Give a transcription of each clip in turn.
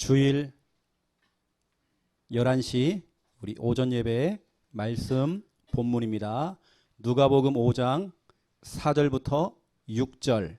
주일 11시 우리 오전 예배 말씀 본문입니다. 누가복음 5장 4절부터 6절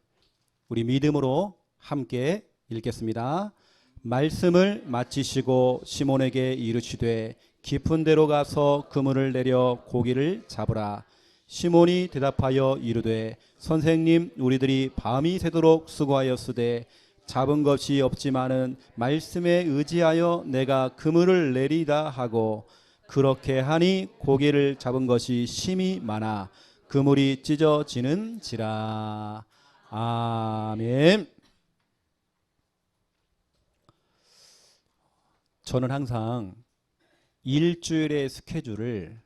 우리 믿음으로 함께 읽겠습니다. 말씀을 마치시고 시몬에게 이르시되 깊은 데로 가서 그물을 내려 고기를 잡으라. 시몬이 대답하여 이르되 선생님 우리들이 밤이 새도록 수고하였으되 잡은 것이 없지만은 말씀에 의지하여 내가 그물을 내리다 하고 그렇게 하니 고기를 잡은 것이 심히 많아 그물이 찢어지는지라. 아멘. 저는 항상 일주일의 스케줄을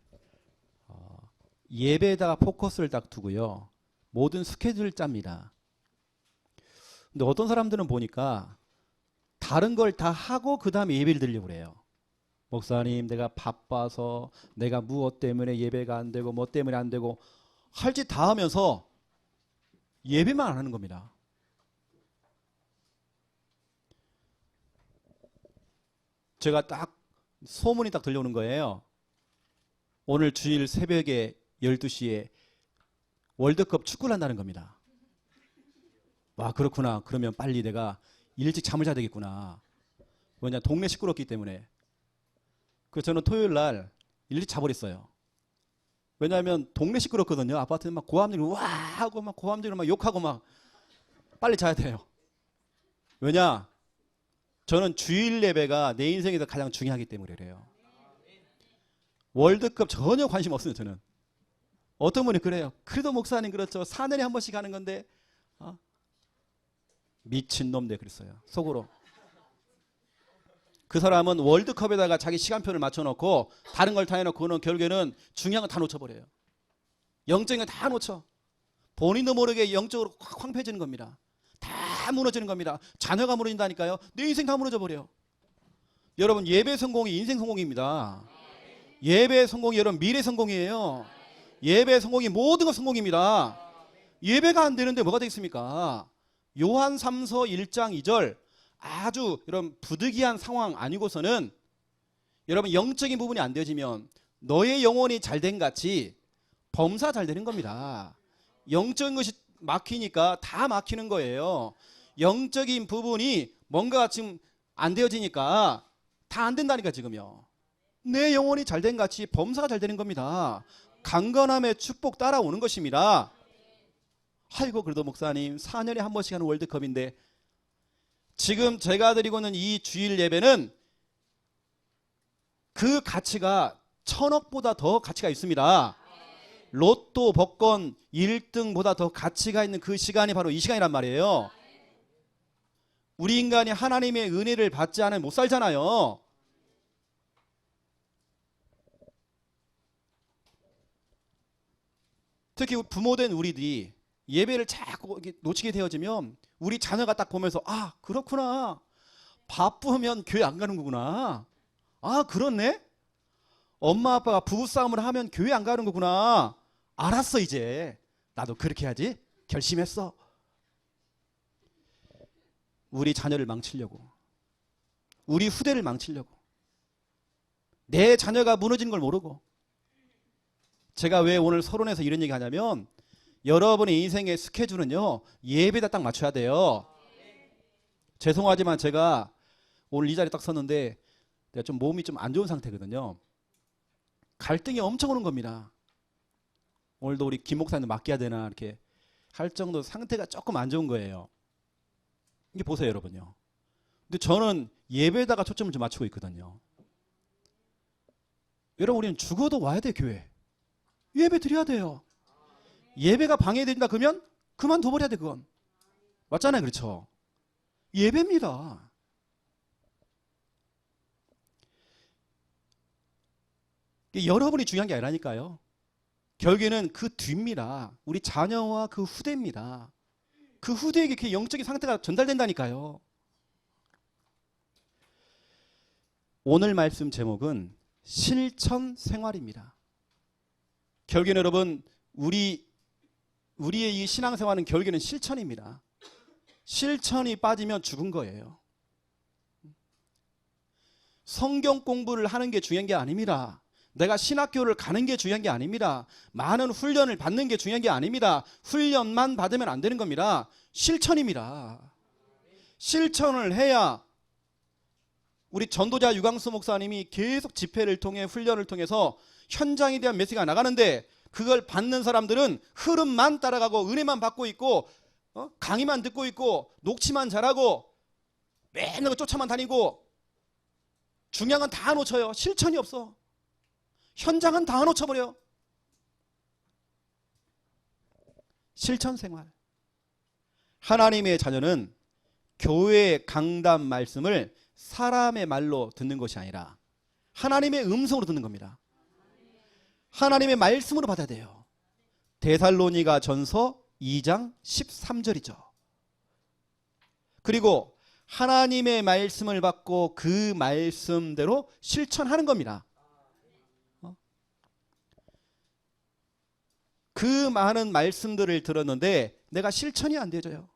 예배에다가 포커스를 딱 두고요, 모든 스케줄을 짭니다. 근데 어떤 사람들은 보니까 다른 걸 다 하고 그 다음에 예배를 드리려고 그래요. 목사님 내가 바빠서 내가 무엇 때문에 예배가 안 되고 뭐 때문에 안 되고 할 짓 다 하면서 예배만 안 하는 겁니다. 제가 딱 소문이 딱 들려오는 거예요. 오늘 주일 새벽에 12시에 월드컵 축구를 한다는 겁니다. 와, 그렇구나. 그러면 빨리 내가 일찍 잠을 자야 되겠구나. 왜냐, 동네 시끄럽기 때문에. 그래서 저는 토요일 날 일찍 자버렸어요. 왜냐하면 동네 시끄럽거든요. 아파트는 막 고함지르고 와 하고 막 고함지르고 막 욕하고 막 빨리 자야 돼요. 왜냐, 저는 주일 예배가 내 인생에서 가장 중요하기 때문에 그래요. 월드컵 전혀 관심 없어요. 저는. 어떤 분이 그래요. 그래도 목사님 그렇죠. 4년에 한 번씩 하는 건데 미친놈들 그랬어요. 속으로. 그 사람은 월드컵에다가 자기 시간표를 맞춰놓고 다른 걸 다 해놓고는 결국에는 중요한 거 다 놓쳐버려요. 영적인 거 다 놓쳐. 본인도 모르게 영적으로 확 황폐해지는 겁니다. 다 무너지는 겁니다. 자녀가 무너진다니까요. 내 인생 다 무너져 버려요. 여러분, 예배 성공이 인생 성공입니다. 예배 성공이 여러분 미래 성공이에요. 예배 성공이 모든 것 성공입니다. 예배가 안 되는데 뭐가 되겠습니까? 요한 3서 1장 2절 아주 여러분 부득이한 상황 아니고서는 여러분 영적인 부분이 안 되어지면 너의 영혼이 잘된 같이 범사 잘 되는 겁니다. 영적인 것이 막히니까 다 막히는 거예요. 영적인 부분이 뭔가 지금 안 되어지니까 다 안 된다니까 지금요. 내 영혼이 잘된 같이 범사가 잘 되는 겁니다. 강건함의 축복 따라오는 것입니다. 아이고 그래도 목사님 4년에 한 번씩 하는 월드컵인데 지금 제가 드리고 있는 이 주일 예배는 그 가치가 1000억보다 더 가치가 있습니다. 로또 복권 1등보다 더 가치가 있는 그 시간이 바로 이 시간이란 말이에요. 우리 인간이 하나님의 은혜를 받지 않으면 못 살잖아요. 특히 부모된 우리들이 예배를 자꾸 놓치게 되어지면 우리 자녀가 딱 보면서 아 그렇구나, 바쁘면 교회 안 가는 거구나, 아 그렇네, 엄마 아빠가 부부싸움을 하면 교회 안 가는 거구나, 알았어 이제 나도 그렇게 해야지 결심했어. 우리 자녀를 망치려고, 우리 후대를 망치려고, 내 자녀가 무너지는 걸 모르고. 제가 왜 오늘 서론에서 이런 얘기 하냐면 여러분의 인생의 스케줄은요 예배에다 딱 맞춰야 돼요. 죄송하지만 제가 오늘 이 자리에 딱 섰는데 내가 좀 몸이 좀 안 좋은 상태거든요. 갈등이 엄청 오는 겁니다. 오늘도 우리 김 목사님 맡겨야 되나 이렇게 할 정도 상태가 조금 안 좋은 거예요. 이게 보세요 여러분요. 근데 저는 예배에다가 초점을 좀 맞추고 있거든요. 여러분 우리는 죽어도 와야 돼. 교회 예배 드려야 돼요. 예배가 방해된다 그러면 그만둬버려야 돼. 그건 맞잖아요. 그렇죠? 예배입니다. 여러분이 중요한 게 아니라니까요. 결국에는 그 뒤입니다. 우리 자녀와 그 후대입니다. 그 후대에게 그 영적인 상태가 전달된다니까요. 오늘 말씀 제목은 실천 생활입니다. 결국에는 여러분 우리의 이 신앙생활은 결국에는 실천입니다. 실천이 빠지면 죽은 거예요. 성경 공부를 하는 게 중요한 게 아닙니다. 내가 신학교를 가는 게 중요한 게 아닙니다. 많은 훈련을 받는 게 중요한 게 아닙니다. 훈련만 받으면 안 되는 겁니다. 실천입니다. 실천을 해야 우리 전도자 유광수 목사님이 계속 집회를 통해 훈련을 통해서 현장에 대한 메시지가 나가는데 그걸 받는 사람들은 흐름만 따라가고 은혜만 받고 있고 강의만 듣고 있고 녹취만 잘하고 맨날 쫓아만 다니고 중요한 건 다 놓쳐요. 실천이 없어. 현장은 다 놓쳐버려. 실천 생활. 하나님의 자녀는 교회의 강단 말씀을 사람의 말로 듣는 것이 아니라 하나님의 음성으로 듣는 겁니다. 하나님의 말씀으로 받아야 돼요. 데살로니가 전서 2장 13절이죠. 그리고 하나님의 말씀을 받고 그 말씀대로 실천하는 겁니다. 그 많은 말씀들을 들었는데 내가 실천이 안 되져요.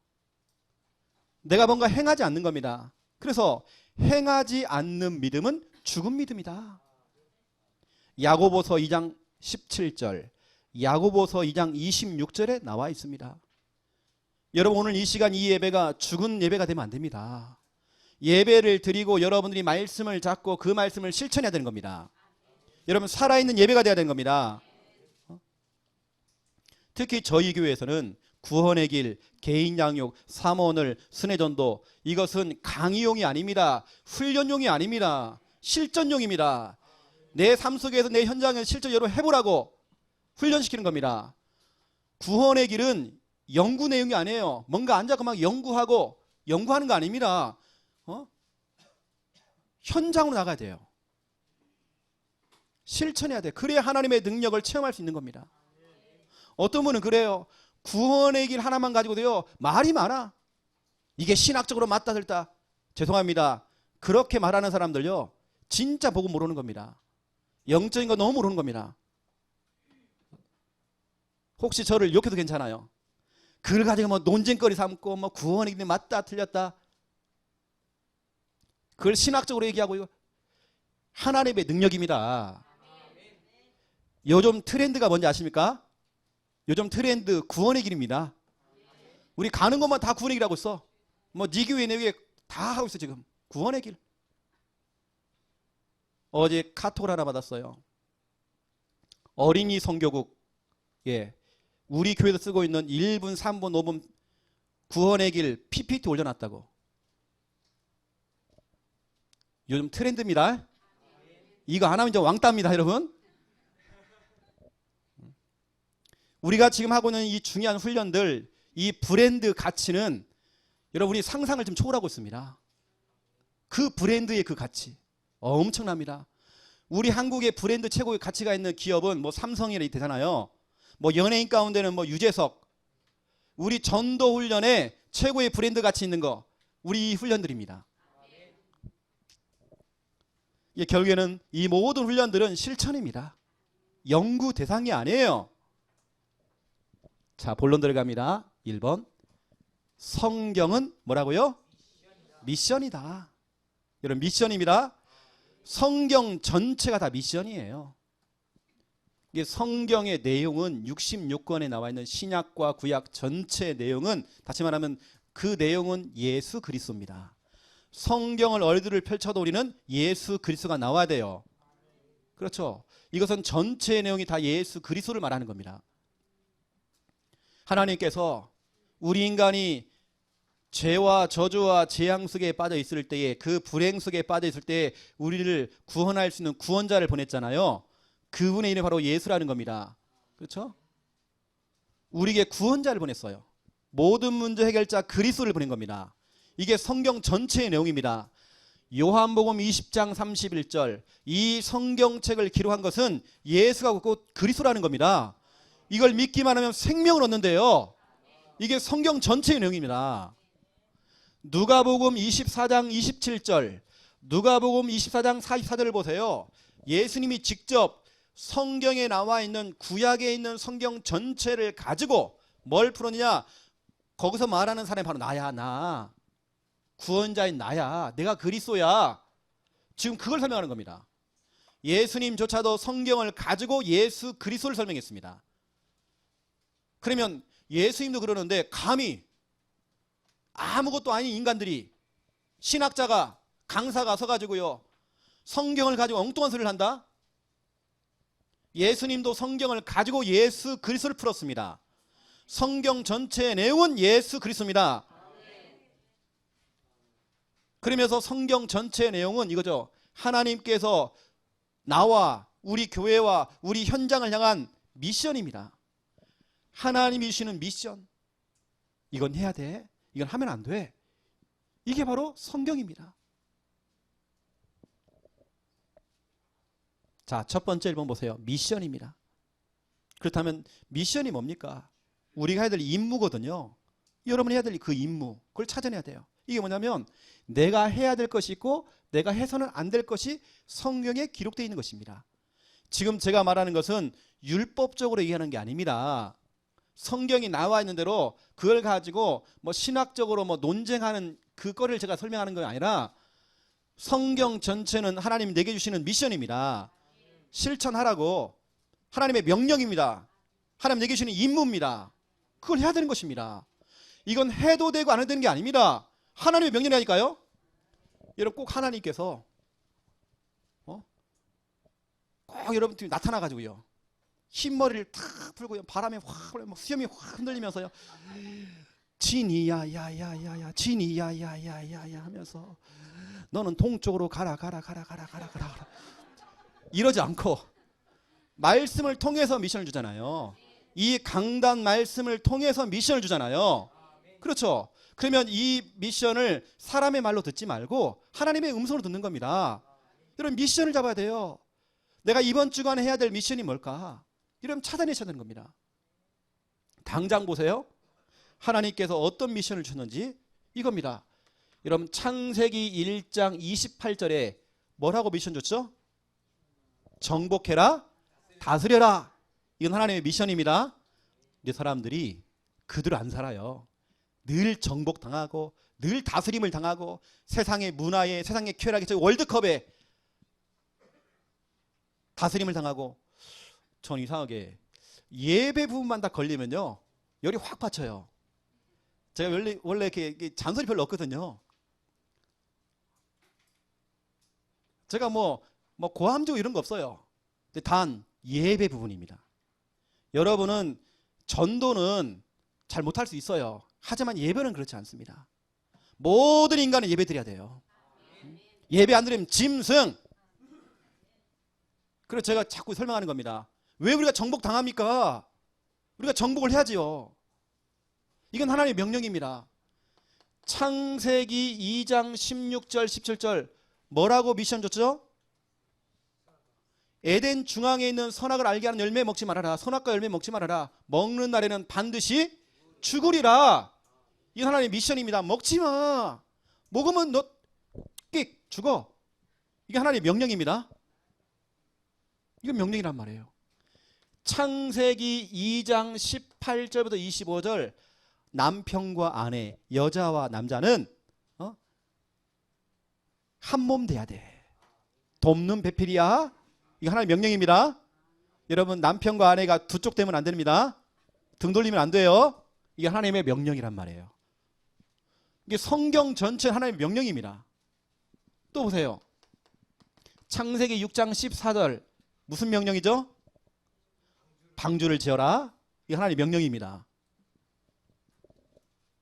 내가 뭔가 행하지 않는 겁니다. 그래서 행하지 않는 믿음은 죽은 믿음이다. 야고보서 2장 17절, 야고보서 2장 26절에 나와 있습니다. 여러분 오늘 이 시간 이 예배가 죽은 예배가 되면 안 됩니다. 예배를 드리고 여러분들이 말씀을 잡고 그 말씀을 실천해야 되는 겁니다. 여러분 살아있는 예배가 돼야 되는 겁니다. 특히 저희 교회에서는 구원의 길, 개인 양육, 사모늘, 순회전도 이것은 강의용이 아닙니다. 훈련용이 아닙니다. 실전용입니다. 내 삶 속에서 내 현장에서 실전 여러분 해보라고 훈련시키는 겁니다. 구원의 길은 연구 내용이 아니에요. 뭔가 앉아서 막 연구하는 거 아닙니다. 현장으로 나가야 돼요. 실천해야 돼. 그래야 하나님의 능력을 체험할 수 있는 겁니다. 어떤 분은 그래요. 구원의 길 하나만 가지고도요 말이 많아. 이게 신학적으로 맞다 들다. 죄송합니다. 그렇게 말하는 사람들요 진짜 복음 모르는 겁니다. 영적인 거 너무 모르는 겁니다. 혹시 저를 욕해도 괜찮아요. 그걸 가지고 뭐 논쟁거리 삼고 뭐 구원의 길이 맞다 틀렸다. 그걸 신학적으로 얘기하고 하나님의 능력입니다. 요즘 트렌드가 뭔지 아십니까? 요즘 트렌드 구원의 길입니다. 우리 가는 것만 다 구원의 길하고 있어. 뭐 네 교회 내 교회 다 하고 있어 지금. 구원의 길. 어제 카톡을 하나 받았어요. 어린이 선교국 우리 교회에서 쓰고 있는 1분, 3분, 5분 구원의 길 PPT 올려놨다고. 요즘 트렌드입니다. 이거 안 하면 이제 왕따입니다 여러분. 우리가 지금 하고 있는 이 중요한 훈련들, 이 브랜드 가치는 여러분이 상상을 좀 초월하고 있습니다. 그 브랜드의 그 가치 엄청납니다. 우리 한국의 브랜드 최고의 가치가 있는 기업은 뭐 삼성이 되잖아요. 뭐 연예인 가운데는 뭐 유재석. 우리 전도 훈련에 최고의 브랜드 가치 있는 거 우리 이 훈련들입니다. 결국에는 이 모든 훈련들은 실천입니다. 연구 대상이 아니에요. 자, 본론 들어갑니다. 1번. 성경은 뭐라고요? 미션이다. 여러분 미션입니다. 성경 전체가 다 미션이에요. 이게 성경의 내용은 66권에 나와 있는 신약과 구약 전체 내용은 다시 말하면 그 내용은 예수 그리스도입니다. 성경을 얼굴을 펼쳐도 우리는 예수 그리스도가 나와야 돼요. 그렇죠. 이것은 전체 내용이 다 예수 그리스도를 말하는 겁니다. 하나님께서 우리 인간이 죄와 저주와 재앙 속에 빠져 있을 때에 그 불행 속에 빠져 있을 때에 우리를 구원할 수 있는 구원자를 보냈잖아요. 그분의 이름이 바로 예수라는 겁니다. 그렇죠? 우리에게 구원자를 보냈어요. 모든 문제 해결자 그리스도를 보낸 겁니다. 이게 성경 전체의 내용입니다. 요한복음 20장 31절 이 성경책을 기록한 것은 예수가 곧 그리스도라는 겁니다. 이걸 믿기만 하면 생명을 얻는데요. 이게 성경 전체의 내용입니다. 누가복음 24장 27절 누가복음 24장 44절을 보세요. 예수님이 직접 성경에 나와 있는 구약에 있는 성경 전체를 가지고 뭘 풀었느냐. 거기서 말하는 사람이 바로 나야. 나 구원자인 나야. 내가 그리스도야. 지금 그걸 설명하는 겁니다. 예수님조차도 성경을 가지고 예수 그리스도를 설명했습니다. 그러면 예수님도 그러는데 감히 아무것도 아닌 인간들이, 신학자가, 강사가 서가지고요 성경을 가지고 엉뚱한 소리를 한다? 예수님도 성경을 가지고 예수 그리스도를 풀었습니다. 성경 전체의 내용은 예수 그리스도입니다. 그러면서 성경 전체의 내용은 이거죠. 하나님께서 나와 우리 교회와 우리 현장을 향한 미션입니다. 하나님이 주시는 미션. 이건 해야 돼. 이건 하면 안 돼. 이게 바로 성경입니다. 자, 첫 번째 1번 보세요. 미션입니다. 그렇다면 미션이 뭡니까? 우리가 해야 될 임무거든요. 여러분이 해야 될 그 임무, 그걸 찾아내야 돼요. 이게 뭐냐면 내가 해야 될 것이 있고 내가 해서는 안 될 것이 성경에 기록되어 있는 것입니다. 지금 제가 말하는 것은 율법적으로 얘기하는 게 아닙니다. 성경이 나와 있는 대로 그걸 가지고 뭐 신학적으로 뭐 논쟁하는 그거를 제가 설명하는 게 아니라 성경 전체는 하나님이 내게 주시는 미션입니다. 실천하라고, 하나님의 명령입니다. 하나님 내게 주시는 임무입니다. 그걸 해야 되는 것입니다. 이건 해도 되고 안 해도 되는 게 아닙니다. 하나님의 명령이라니까요. 여러분 꼭 하나님께서 꼭 여러분들이 나타나가지고요 흰머리를 탁 풀고요 바람에 확 수염이 확 흔들리면서요 진이야 야야야야 진이야 야야야야 하면서 너는 동쪽으로 가라 이러지 않고 말씀을 통해서 미션을 주잖아요. 이 강단 말씀을 통해서 미션을 주잖아요. 그렇죠? 그러면 이 미션을 사람의 말로 듣지 말고 하나님의 음성으로 듣는 겁니다. 여러분 미션을 잡아야 돼요. 내가 이번 주간에 해야 될 미션이 뭘까? 이러면 찾아내셔야 되는 겁니다. 당장 보세요. 하나님께서 어떤 미션을 주는지 이겁니다. 여러분 창세기 1장 28절에 뭐라고 미션 줬죠? 정복해라, 다스려라. 이건 하나님의 미션입니다. 근데 사람들이 그대로 안 살아요. 늘 정복당하고 늘 다스림을 당하고 세상의 문화에, 세상의 쾌락에, 월드컵에 다스림을 당하고. 전 이상하게 예배 부분만 다 걸리면요 열이 확 받쳐요. 제가 원래 이렇게 잔소리 별로 없거든요. 제가 뭐 고함지고 이런 거 없어요. 근데 단 예배 부분입니다. 여러분은 전도는 잘 못할 수 있어요. 하지만 예배는 그렇지 않습니다. 모든 인간은 예배 드려야 돼요. 예배 안 드리면 짐승. 그래서 제가 자꾸 설명하는 겁니다. 왜 우리가 정복 당합니까? 우리가 정복을 해야지요. 이건 하나님의 명령입니다. 창세기 2장 16절 17절 뭐라고 미션 줬죠? 에덴 중앙에 있는 선악을 알게 하는 열매 먹지 말아라. 선악과 열매 먹지 말아라. 먹는 날에는 반드시 죽으리라. 이건 하나님의 미션입니다. 먹지 마. 먹으면 너 죽어. 이게 하나님의 명령입니다. 이건 명령이란 말이에요. 창세기 2장 18절부터 25절 남편과 아내, 여자와 남자는 한 몸 돼야 돼. 돕는 배필이야. 이거 하나의 명령입니다. 여러분 남편과 아내가 두 쪽 되면 안 됩니다. 등 돌리면 안 돼요. 이게 하나님의 명령이란 말이에요. 이게 성경 전체 하나님의 명령입니다. 또 보세요. 창세기 6장 14절 무슨 명령이죠? 방주를 지어라. 이게 하나님의 명령입니다.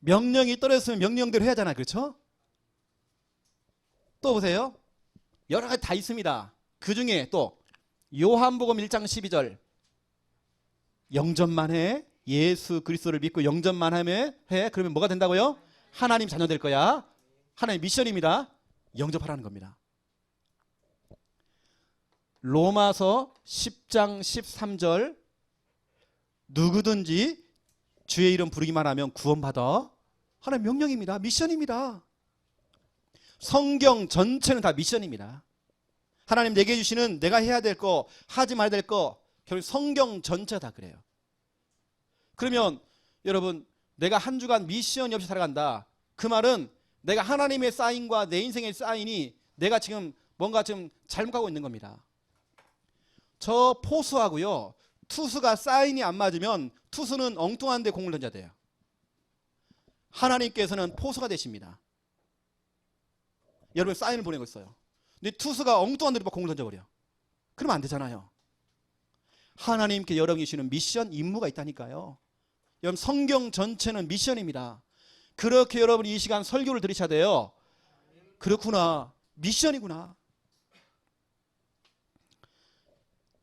명령이 떨어졌으면 명령대로 해야 하잖아요. 그렇죠? 또 보세요. 여러 가지 다 있습니다. 그 중에 또 요한복음 1장 12절 영접만 해. 예수 그리스도를 믿고 영접만 해. 그러면 뭐가 된다고요? 하나님 자녀 될 거야. 하나님의 미션입니다. 영접하라는 겁니다. 로마서 10장 13절 누구든지 주의 이름 부르기만 하면 구원받아. 하나님의 명령입니다. 미션입니다. 성경 전체는 다 미션입니다. 하나님 내게 주시는 내가 해야 될 거, 하지 말아야 될 거, 결국 성경 전체가 다 그래요. 그러면 여러분 내가 한 주간 미션이 없이 살아간다. 그 말은 내가 하나님의 사인과 내 인생의 사인이 내가 지금 뭔가 지금 잘못 가고 있는 겁니다. 저 포수하고요, 투수가 사인이 안 맞으면 투수는 엉뚱한 데 공을 던져야 돼요. 하나님께서는 포수가 되십니다. 여러분 사인을 보내고 있어요. 근데 투수가 엉뚱한 데로 공을 던져버려. 그러면 안 되잖아요. 하나님께 여러분이 주시는 미션, 임무가 있다니까요. 여러분 성경 전체는 미션입니다. 그렇게 여러분이 이 시간 설교를 들으셔야 돼요. 그렇구나, 미션이구나.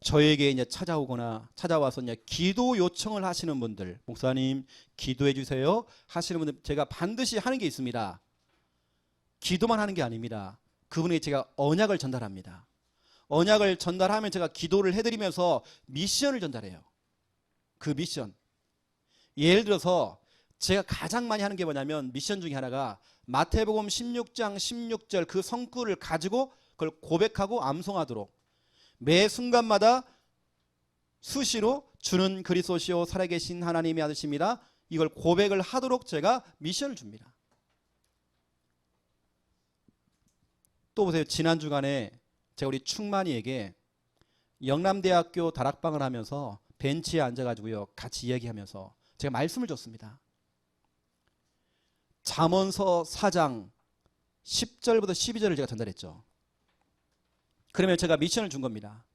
저에게 이제 찾아와서 이제 기도 요청을 하시는 분들, 목사님 기도해 주세요 하시는 분들, 제가 반드시 하는 게 있습니다. 기도만 하는 게 아닙니다. 그분에게 제가 언약을 전달합니다. 언약을 전달하면 제가 기도를 해드리면서 미션을 전달해요. 그 미션. 예를 들어서 제가 가장 많이 하는 게 뭐냐면, 미션 중에 하나가 마태복음 16장 16절 그 성구를 가지고 그걸 고백하고 암송하도록 매 순간마다 수시로 주는 그리스도시요 살아계신 하나님의 아들입니다, 이걸 고백을 하도록 제가 미션을 줍니다. 또 보세요. 지난 주간에 제가 우리 충만이에게 영남대학교 다락방을 하면서 벤치에 앉아가지고요 같이 이야기하면서 제가 말씀을 줬습니다. 잠언서 4장 10절부터 12절을 제가 전달했죠. 그러면 제가 미션을 준 겁니다.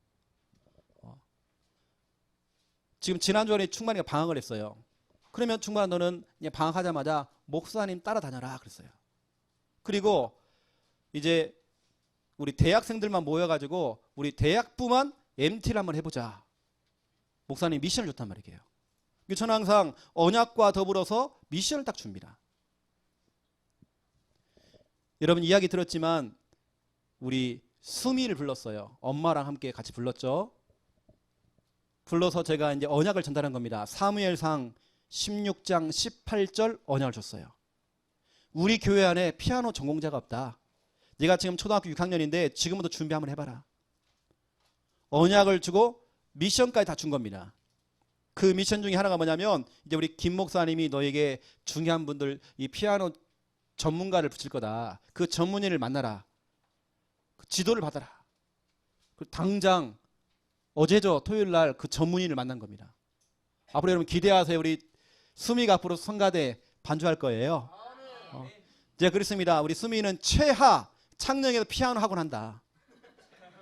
지금 지난주에 충만이가 방학을 했어요. 그러면 충만아, 너는 방학하자마자 목사님 따라다녀라 그랬어요. 그리고 이제 우리 대학생들만 모여가지고 우리 대학부만 MT를 한번 해보자. 목사님 미션을 줬단 말이에요. 저는 항상 언약과 더불어서 미션을 딱 줍니다. 여러분 이야기 들었지만 우리 수미를 불렀어요. 엄마랑 함께 같이 불렀죠. 불러서 제가 이제 언약을 전달한 겁니다. 사무엘상 16장 18절 언약을 줬어요. 우리 교회 안에 피아노 전공자가 없다. 네가 지금 초등학교 6학년인데 지금부터 준비 한번 해봐라. 언약을 주고 미션까지 다 준 겁니다. 그 미션 중에 하나가 뭐냐면, 이제 우리 김 목사님이 너에게 중요한 분들, 이 피아노 전문가를 붙일 거다. 그 전문인을 만나라. 그 지도를 받아라. 당장 어제죠, 토요일 날 그 전문인을 만난 겁니다. 앞으로 여러분 기대하세요. 우리 수미가 앞으로 성가대 반주할 거예요. 제가 그랬습니다. 우리 수미는 최하 창녕에서 피아노 학원 한다.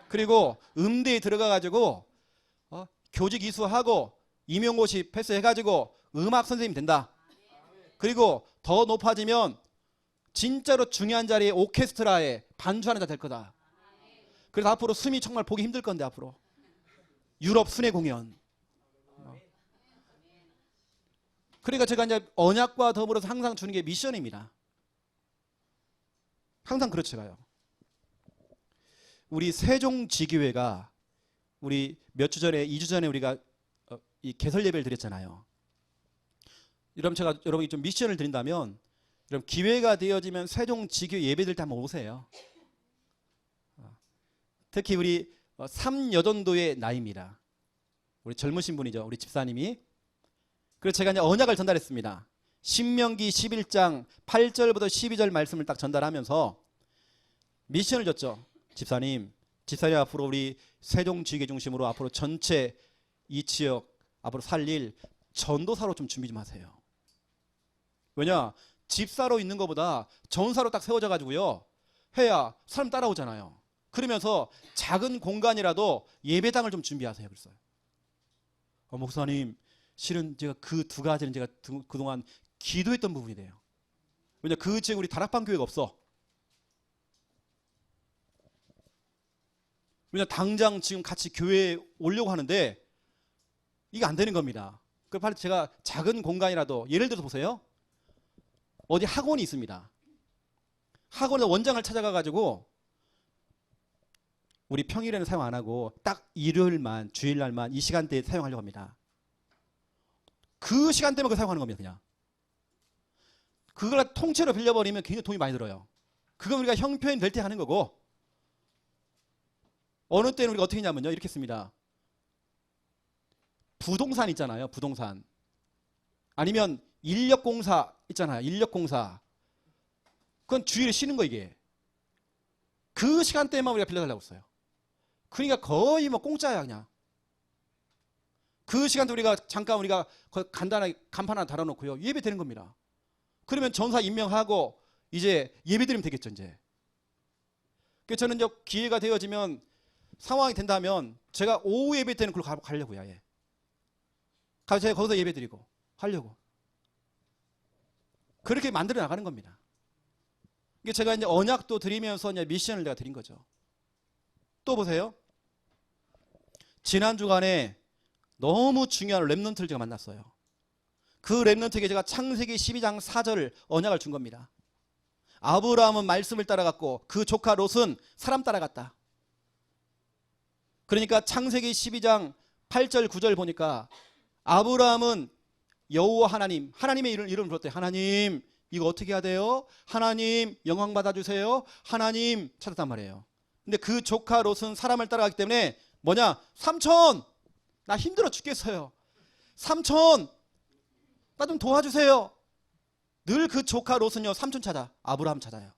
그리고 음대에 들어가가지고 교직 이수하고 임용고시 패스해가지고 음악 선생님 된다. 그리고 더 높아지면 진짜로 중요한 자리에 오케스트라에 반주하는 자 될 거다. 그래서 앞으로 수미 정말 보기 힘들 건데, 앞으로 유럽 순회 공연. 그러니까 제가 이제 언약과 더불어서 항상 주는 게 미션입니다. 항상 그렇죠. 가요. 우리 세종지교회가 우리 몇 주 전에, 2주 전에 우리가 이 개설 예배를 드렸잖아요. 여러분 제가 여러분이 좀 미션을 드린다면, 여러분 기회가 되어지면 세종지교 예배들 때 한번 오세요. 특히 우리 3여전도의 나이입니다. 우리 젊으신 분이죠. 우리 집사님이. 그래서 제가 이제 언약을 전달했습니다. 신명기 11장 8절부터 12절 말씀을 딱 전달하면서 미션을 줬죠. 집사님 앞으로 우리 세종지교 중심으로 앞으로 전체 이 지역 앞으로 살릴 전도사로 좀 준비 좀 하세요. 왜냐? 집사로 있는 것보다 전사로 딱 세워져 가지고요 해야 사람 따라오잖아요. 그러면서 작은 공간이라도 예배당을 좀 준비하세요. 그랬어요. 목사님, 실은 제가 그 두 가지는 제가 그동안 기도했던 부분이 돼요. 왜냐? 그 지역에 우리 다락방 교회가 없어. 왜냐? 당장 지금 같이 교회에 오려고 하는데 이게 안 되는 겁니다. 그래서 빨리 제가 작은 공간이라도, 예를 들어서 보세요. 어디 학원이 있습니다. 학원에 원장을 찾아가 가지고 우리 평일에는 사용 안 하고 딱 일요일만, 주일날만 이 시간대에 사용하려고 합니다. 그 시간대만 그 사용하는 겁니다. 그냥 그걸 통째로 빌려버리면 굉장히 돈이 많이 들어요. 그건 우리가 형편이 될 때 하는 거고, 어느 때는 우리가 어떻게 했냐면요, 이렇게 했습니다. 부동산 있잖아요. 부동산. 아니면 인력공사 있잖아요. 인력공사. 그건 주일에 쉬는 거, 이게. 그 시간대만 우리가 빌려달라고 했어요. 그러니까 거의 뭐 공짜야 그냥. 그 시간대 우리가 잠깐 우리가 간단하게 간판 하나 달아놓고요. 예배 드리는 겁니다. 그러면 전사 임명하고 이제 예배 드리면 되겠죠 이제. 그래서 저는 이제 기회가 되어지면 상황이 된다면 제가 오후 예배 때는 그걸 가려고요. 예. 가서 제가 거기서 예배 드리고 하려고. 그렇게 만들어 나가는 겁니다. 이게 제가 이제 언약도 드리면서 이제 미션을 내가 드린 거죠. 또 보세요. 지난 주간에 너무 중요한 렘넌트를 제가 만났어요. 그 렘넌트에게 제가 창세기 12장 4절 언약을 준 겁니다. 아브라함은 말씀을 따라갔고 그 조카 롯은 사람 따라갔다. 그러니까 창세기 12장 8절 9절 보니까 아브라함은 여호와 하나님, 하나님의 이름을 불렀대요. 하나님 이거 어떻게 해야 돼요? 하나님 영광 받아주세요. 하나님 찾았단 말이에요. 근데 그 조카 롯은 사람을 따라가기 때문에 뭐냐? 삼촌 나 힘들어 죽겠어요. 삼촌 나 좀 도와주세요. 늘 그 조카 롯은요 삼촌 찾아 아브라함 찾아요.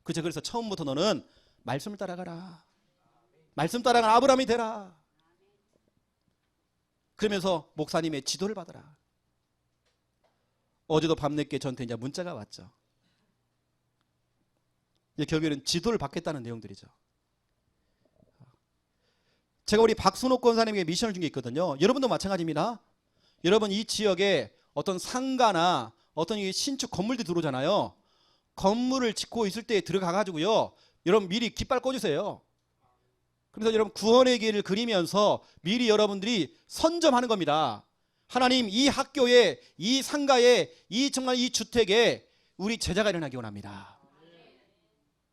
그래서 처음부터 너는 말씀을 따라가라. 말씀 따라가는 아브라함이 되라. 그러면서 목사님의 지도를 받아라. 어제도 밤늦게 저한테 이제 문자가 왔죠. 이제 결국에는 지도를 받겠다는 내용들이죠. 제가 우리 박순옥 권사님에게 미션을 준 게 있거든요. 여러분도 마찬가지입니다. 여러분 이 지역에 어떤 상가나 어떤 신축 건물들이 들어오잖아요. 건물을 짓고 있을 때 들어가 가지고요. 여러분 미리 깃발 꽂으세요. 그래서 여러분 구원의 길을 그리면서 미리 여러분들이 선점하는 겁니다. 하나님 이 학교에 이 상가에 이 정말 이 주택에 우리 제자가 일어나기 원합니다.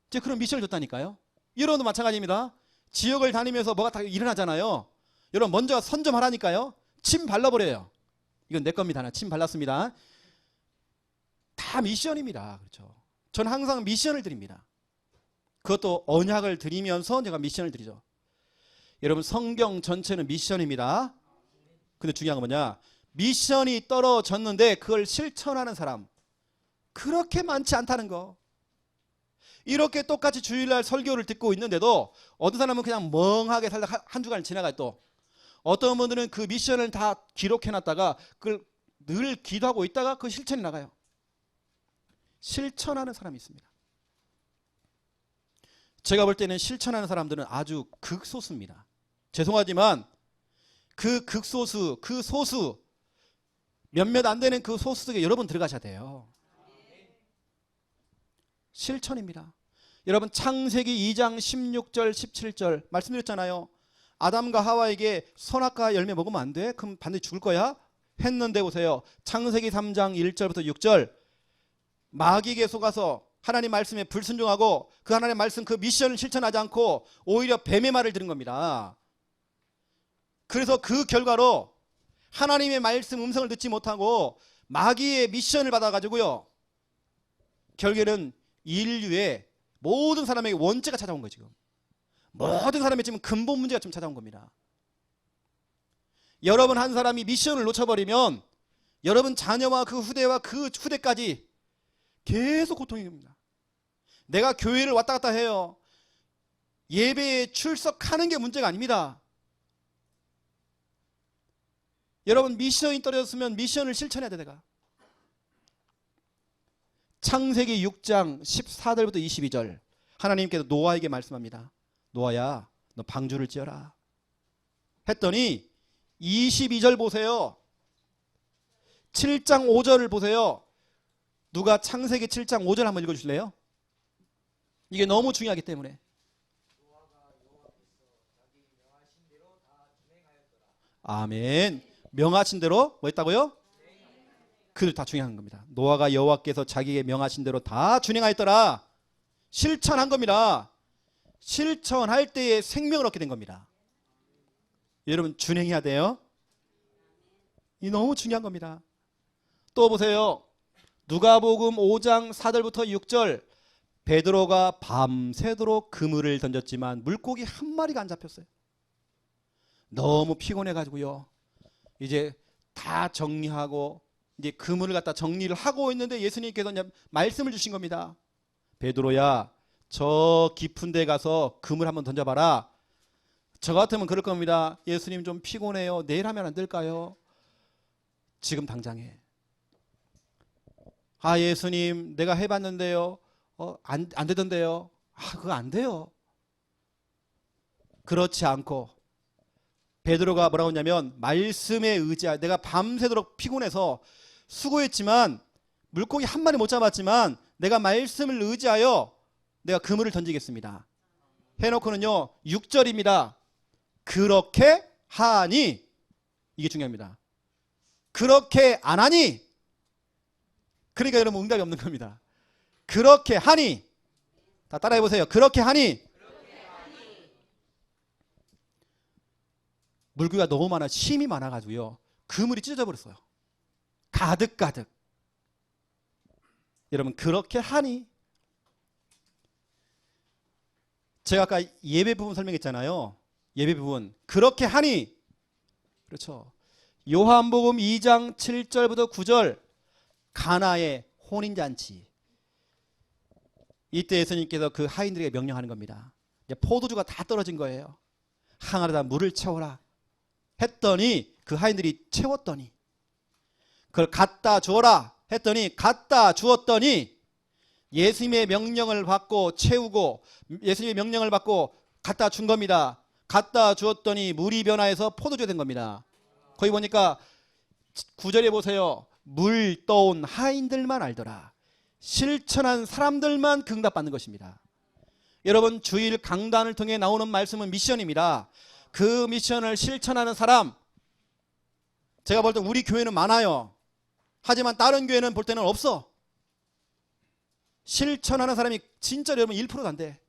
제가 그런 미션을 줬다니까요. 여러분도 마찬가지입니다. 지역을 다니면서 뭐가 다 일어나잖아요. 여러분 먼저 선점하라니까요. 침 발라버려요. 이건 내 겁니다. 나 침 발랐습니다. 다 미션입니다. 그렇죠. 저는 항상 미션을 드립니다. 그것도 언약을 드리면서 제가 미션을 드리죠. 여러분 성경 전체는 미션입니다. 근데 중요한 건 뭐냐? 미션이 떨어졌는데 그걸 실천하는 사람 그렇게 많지 않다는 거. 이렇게 똑같이 주일날 설교를 듣고 있는데도 어떤 사람은 그냥 멍하게 살다가 한 주간을 지나가요. 또 어떤 분들은 그 미션을 다 기록해놨다가 그걸 늘 기도하고 있다가 그 실천이 나가요. 실천하는 사람이 있습니다. 제가 볼 때는 실천하는 사람들은 아주 극소수입니다. 죄송하지만 그 극소수, 그 소수 몇몇 안 되는 그 소수 속에 여러분 들어가셔야 돼요. 실천입니다. 여러분 창세기 2장 16절 17절 말씀드렸잖아요. 아담과 하와에게 선악과 열매 먹으면 안 돼? 그럼 반드시 죽을 거야? 했는데 보세요. 창세기 3장 1절부터 6절 마귀에게 속아서 하나님 말씀에 불순종하고 그 하나님 말씀 그 미션을 실천하지 않고 오히려 뱀의 말을 들은 겁니다. 그래서 그 결과로 하나님의 말씀 음성을 듣지 못하고 마귀의 미션을 받아가지고요. 결국에는 인류의 모든 사람에게 원죄가 찾아온 거예요. 지금 모든 사람의 지금 근본 문제가 좀 찾아온 겁니다. 여러분 한 사람이 미션을 놓쳐버리면 여러분 자녀와 그 후대와 그 후대까지 계속 고통이 옵니다. 내가 교회를 왔다 갔다 해요. 예배에 출석하는 게 문제가 아닙니다. 여러분 미션이 떨어졌으면 미션을 실천해야 돼. 내가 창세기 6장 14절부터 22절 하나님께서 노아에게 말씀합니다. 노아야 너 방주를 지어라 했더니 22절 보세요. 7장 5절을 보세요. 누가 창세기 7장 5절 한번 읽어주실래요? 이게 너무 중요하기 때문에. 아멘. 명하신 대로 뭐 했다고요? 그들 다 준행한 겁니다. 노아가 여호와께서 자기에게 명하신 대로 다 준행하였더라. 실천한 겁니다. 실천할 때에 생명을 얻게 된 겁니다. 여러분 준행해야 돼요. 이 너무 중요한 겁니다. 또 보세요. 누가복음 5장 4절부터 6절 베드로가 밤새도록 그물을 던졌지만 물고기 한 마리가 안 잡혔어요. 너무 피곤해가지고요. 이제 다 정리하고 이제 그물을 갖다 정리를 하고 있는데 예수님께서 말씀을 주신 겁니다. 베드로야 저 깊은 데 가서 금을 한번 던져봐라. 저 같으면 그럴 겁니다. 예수님 좀 피곤해요. 내일 하면 안 될까요? 지금 당장 해. 아, 예수님 내가 해봤는데요. 안 되던데요. 아, 그거 안 돼요. 그렇지 않고 베드로가 뭐라고 했냐면 말씀에 의지하. 내가 밤새도록 피곤해서 수고했지만 물고기 한 마리 못 잡았지만 내가 말씀을 의지하여 내가 그물을 던지겠습니다. 해놓고는요 6절입니다. 그렇게 하니, 이게 중요합니다. 그렇게 안 하니, 그러니까 여러분 응답이 없는 겁니다. 그렇게 하니, 다 따라해 보세요. 그렇게 하니. 물고기가 너무 많아, 힘이 많아가지고요 그물이 찢어져 버렸어요. 가득. 여러분 그렇게 하니. 제가 아까 예배 부분 설명했잖아요. 예배 부분 그렇게 하니. 그렇죠. 요한복음 2장 7절부터 9절 가나의 혼인잔치. 이때 예수님께서 그 하인들에게 명령하는 겁니다. 이제 포도주가 다 떨어진 거예요. 항아리에다 물을 채워라 했더니 그 하인들이 채웠더니, 그걸 갖다 주어라 했더니 갖다 주었더니, 예수님의 명령을 받고 채우고 예수님의 명령을 받고 갖다 준 겁니다. 갖다 주었더니 물이 변화해서 포도주가 된 겁니다. 거기 보니까 9절에 보세요. 물 떠온 하인들만 알더라. 실천한 사람들만 그 응답 받는 것입니다. 여러분 주일 강단을 통해 나오는 말씀은 미션입니다. 그 미션을 실천하는 사람, 제가 볼 때 우리 교회는 많아요. 하지만 다른 교회는 볼 때는 없어. 실천하는 사람이 진짜 여러분 1%도 안 돼.